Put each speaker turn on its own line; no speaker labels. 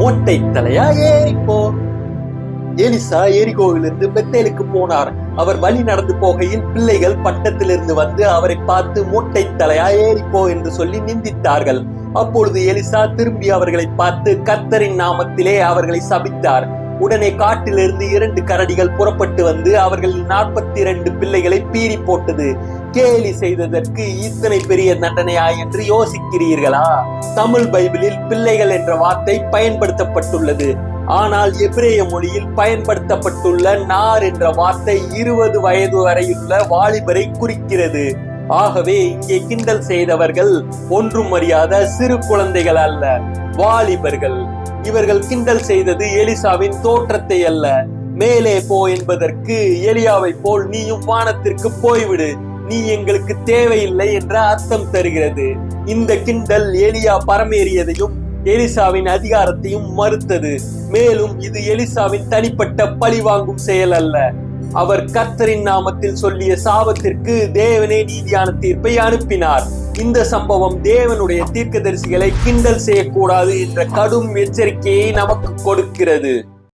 மொட்டை தலையா ஏறிப்போ. எலிசா எரிகோவிலிருந்து பெத்தேலுக்கு போனார். அவர் வழி நடந்து போகையில் பிள்ளைகள் பட்டத்திலிருந்து வந்து அவரை பார்த்து மொட்டை தலையா ஏறிப்போ என்று சொல்லி நிந்தித்தார்கள். அப்பொழுது எலிசா திரும்பி அவர்களை பார்த்து கர்த்தரின் நாமத்திலே அவர்களை சபித்தார். உடனே காட்டிலிருந்து 2 கரடிகள் புறப்பட்டு வந்து அவர்களில் 42 பிள்ளைகளை பீறி போட்டது. கேலி செய்ததற்கு இத்தனை பெரிய தண்டனையா என்று யோசிக்கிறீர்களா? தமிழ் பைபிளில் பிள்ளைகள் என்ற வார்த்தை பயன்படுத்தப்பட்டுள்ளது. ஆனால் எபிரேய மொழியில் பயன்படுத்தப்பட்டுள்ள நார் என்ற வார்த்தை 20 வயது வரையுள்ள வாலிபரை குறிக்கிறது. ஆகவே இங்கே கிண்டல் செய்தவர்கள் ஒன்றும் அறியாத சிறு குழந்தைகள் அல்ல, வாலிபர்கள். இவர்கள் கிண்டல் செய்தது எலிசாவின் தோற்றத்தை அல்ல. மேலே போ என்பதற்கு எலியாவை போல் நீயும் வானத்திற்கு போய்விடு, நீ எங்களுக்கு தேவையில்லை என்ற அர்த்தம் தருகிறது. இந்த கிண்டல் எலியா பரமேறியதையும் எலிசாவின் அதிகாரத்தையும் மறுத்தது. மேலும் இது எலிசாவின் தனிப்பட்ட பழி வாங்கும் செயல் அல்ல. அவர் கர்த்தரின் நாமத்தில் சொல்லிய சாபத்திற்கு தேவனே நீதியான தீர்ப்பை அனுப்பினார். இந்த சம்பவம் தேவனுடைய தீர்க்கதரிசிகளை கிண்டல் செய்யக்கூடாது என்ற கடும் எச்சரிக்கையை நமக்கு கொடுக்கிறது.